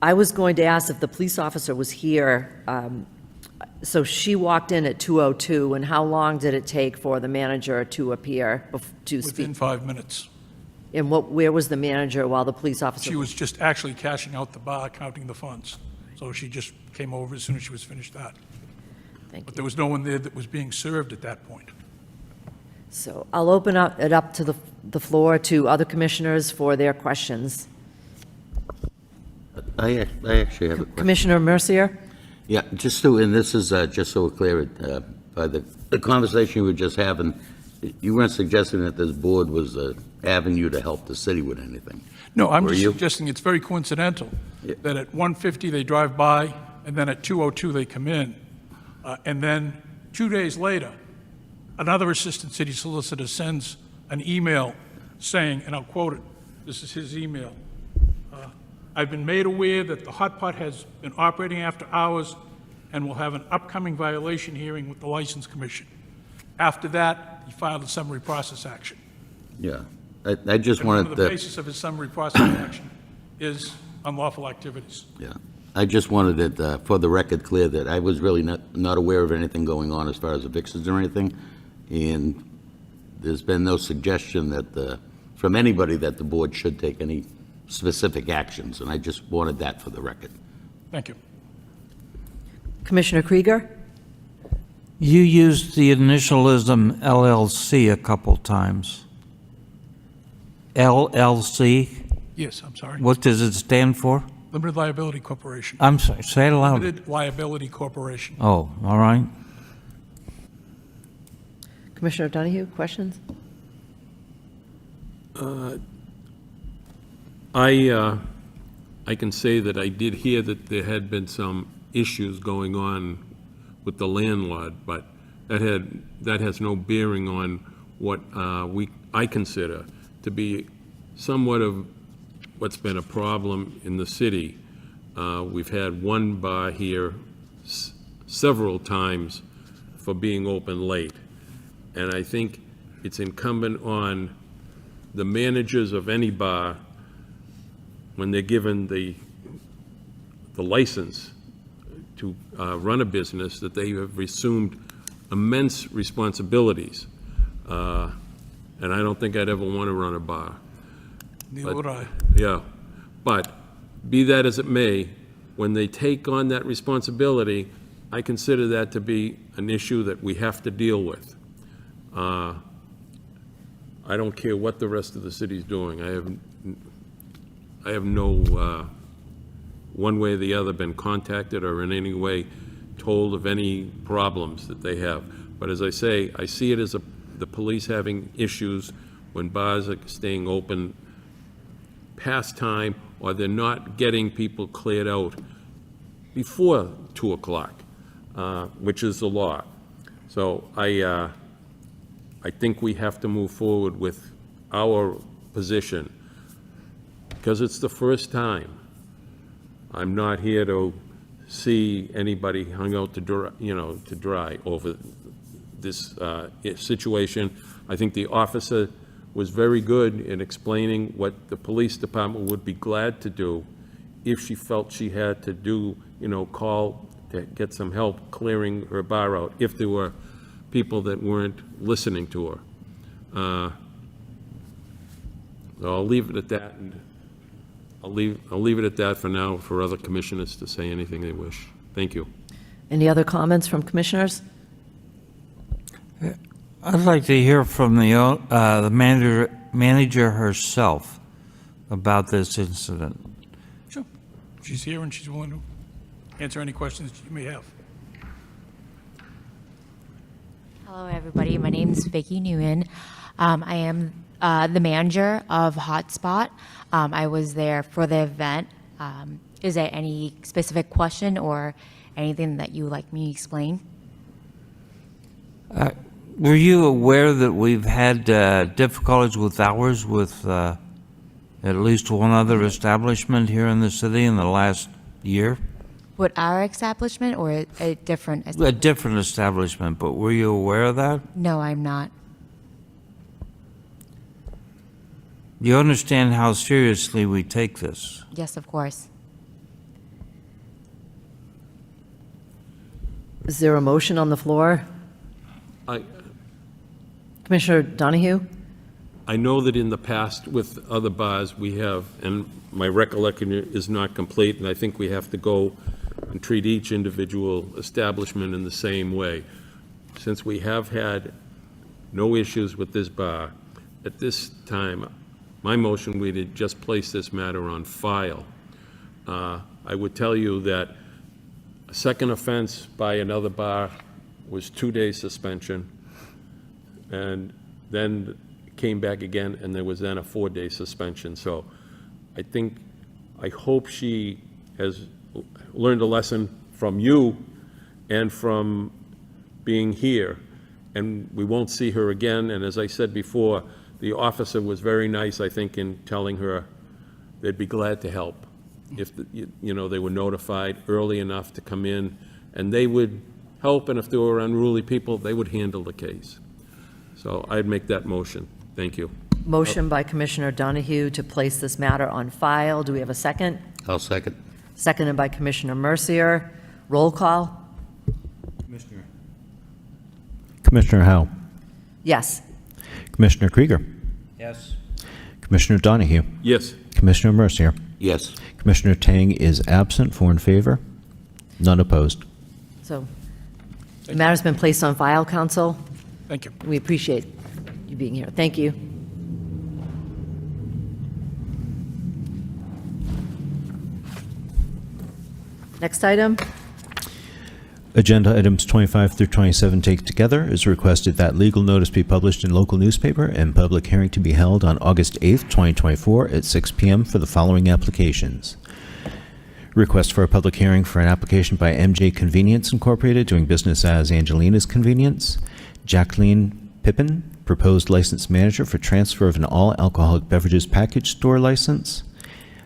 Speaker 1: I was going to ask if the police officer was here. So she walked in at 2:02, and how long did it take for the manager to appear to speak?
Speaker 10: Within 5 minutes.
Speaker 1: And where was the manager while the police officer?
Speaker 10: She was just actually cashing out the bar, counting the funds. So she just came over as soon as she was finished that. But there was no one there that was being served at that point.
Speaker 1: So I'll open it up to the floor to other commissioners for their questions.
Speaker 13: I actually have a question.
Speaker 1: Commissioner Mercier?
Speaker 13: Yeah, and this is just so we're clear, by the conversation you were just having, you weren't suggesting that this board was an avenue to help the city with anything.
Speaker 10: No, I'm
Speaker 13: Were
Speaker 10: just
Speaker 13: you?
Speaker 10: suggesting it's very coincidental
Speaker 13: Yeah.
Speaker 10: that at 1:50 they drive by, and then at 2:02 they come in. And then 2 days later, another assistant city solicitor sends an email saying, and I'll quote it, this is his email, I've been made aware that the hot pot has been operating after hours and will have an upcoming violation hearing with the License Commission. After that, he filed a summary process action.
Speaker 13: Yeah, I just
Speaker 10: And one
Speaker 13: wanted
Speaker 10: of the
Speaker 13: to,
Speaker 10: basis of his summary process action is unlawful activities.
Speaker 13: yeah, I just wanted it, for the record, clear that I was really not aware of anything going on as far as evictions or anything, and there's been no suggestion that, from anybody, that the board should take any specific actions, and I just wanted that for the record.
Speaker 10: Thank you.
Speaker 1: Commissioner Krieger?
Speaker 14: You used the initialism LLC a couple times. LLC?
Speaker 10: Yes, I'm sorry.
Speaker 14: What does it stand for?
Speaker 10: Limited Liability Corporation.
Speaker 14: I'm sorry, say it aloud.
Speaker 10: Limited Liability Corporation.
Speaker 14: Oh, all right.
Speaker 1: Commissioner Donahue, questions?
Speaker 3: I can say that I did hear that there had been some issues going on with the landlord, but that has no bearing on what I consider to be somewhat of what's been a problem in the city. We've had one bar here several times for being open late. And I think it's incumbent on the managers of any bar, when they're given the license to run a business, that they have assumed immense responsibilities. And I don't think I'd ever want to run a bar.
Speaker 10: Neither would I.
Speaker 3: Yeah, but be that as it may, when they take on that responsibility, I consider that to be an issue that we have to deal with. I don't care what the rest of the city's doing. I have no, one way or the other, been contacted or in any way told of any problems that they have. But as I say, I see it as the police having issues when bars are staying open past time, or they're not getting people cleared out before 2 o'clock, which is the law. So I think we have to move forward with our position, because it's the first time. I'm not here to see anybody hung out to dry over this situation. I think the officer was very good in explaining what the police department would be glad to do if she felt she had to do, call to get some help clearing her bar out, if there were people that weren't listening to her. So I'll leave it at that, and I'll leave it at that for now, for other commissioners to say anything they wish. Thank you.
Speaker 1: Any other comments from commissioners?
Speaker 14: I'd like to hear from the manager herself about this incident.
Speaker 10: Sure. She's here and she's willing to answer any questions you may have.
Speaker 15: Hello, everybody. My name is Vicki Nguyen. I am the manager of Hotspot. I was there for the event. Is there any specific question or anything that you would like me to explain?
Speaker 14: Were you aware that we've had difficulties with hours with at least one other establishment here in the city in the last year?
Speaker 15: With our establishment or a different establishment?
Speaker 14: A different establishment, but were you aware of that?
Speaker 15: No, I'm not.
Speaker 14: Do you understand how seriously we take this?
Speaker 15: Yes, of course.
Speaker 1: Is there a motion on the floor? Commissioner Donahue?
Speaker 3: I know that in the past with other bars we have, and my recollection is not complete, and I think we have to go and treat each individual establishment in the same way. Since we have had no issues with this bar, at this time, my motion would be to just place this matter on file. I would tell you that a second offense by another bar was 2-day suspension, and then came back again, and there was then a 4-day suspension. So I hope she has learned a lesson from you and from being here, and we won't see her again. And as I said before, the officer was very nice, I think, in telling her they'd be glad to help if they were notified early enough to come in, and they would help, and if there were unruly people, they would handle the case. So I'd make that motion. Thank you.
Speaker 1: Motion by Commissioner Donahue to place this matter on file. Do we have a second?
Speaker 13: I'll second.
Speaker 1: Seconded by Commissioner Mercier. Roll call?
Speaker 2: Commissioner Howe.
Speaker 1: Yes.
Speaker 2: Commissioner Krieger.
Speaker 7: Yes.
Speaker 2: Commissioner Donahue.
Speaker 3: Yes.
Speaker 2: Commissioner Mercier.
Speaker 13: Yes.
Speaker 2: Commissioner Tang is absent. 4 in favor. None opposed.
Speaker 1: So the matter's been placed on file, Council.
Speaker 10: Thank you.
Speaker 1: We appreciate you being here. Thank you. Next item.
Speaker 2: Agenda items 25 through 27 taken together. It is requested that legal notice be published in local newspaper and public hearing to be held on August 8th, 2024 at 6 p.m. for the following applications. Request for a public hearing for an application by MJ Convenience Incorporated, doing business as Angelina's Convenience. Jacqueline Pippin, proposed license manager for transfer of an all-alcoholic beverages package store license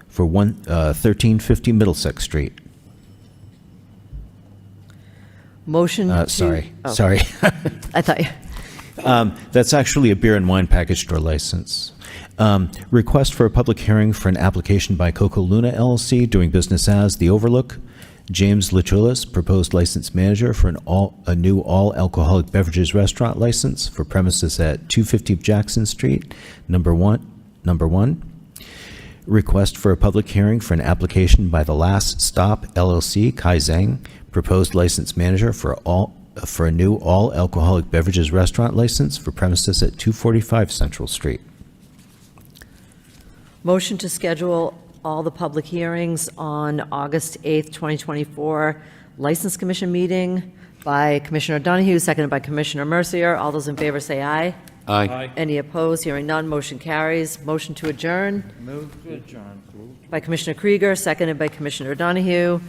Speaker 2: for 1350 Middlesex Street.
Speaker 1: Motion to...
Speaker 2: Sorry.
Speaker 1: I thought you...
Speaker 2: That's actually a beer and wine package store license. Request for a public hearing for an application by Coco Luna LLC, doing business as The Overlook. James Lachulis, proposed license manager for a new all-alcoholic beverages restaurant license for premises at 250 Jackson Street, number one. Request for a public hearing for an application by The Last Stop LLC, Kai Zhang, proposed license manager for a new all-alcoholic beverages restaurant license for premises at 245 Central Street.
Speaker 1: Motion to schedule all the public hearings on August 8th, 2024, License Commission meeting by Commissioner Donahue, seconded by Commissioner Mercier. All those in favor say aye.
Speaker 13: Aye.
Speaker 1: Any opposed? Hearing none, motion carries. Motion to adjourn
Speaker 14: Move to adjourn, please.
Speaker 1: by Commissioner Krieger, seconded by Commissioner Donahue.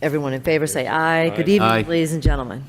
Speaker 1: Everyone in favor say aye. Good evening,
Speaker 13: Aye.
Speaker 1: ladies and gentlemen.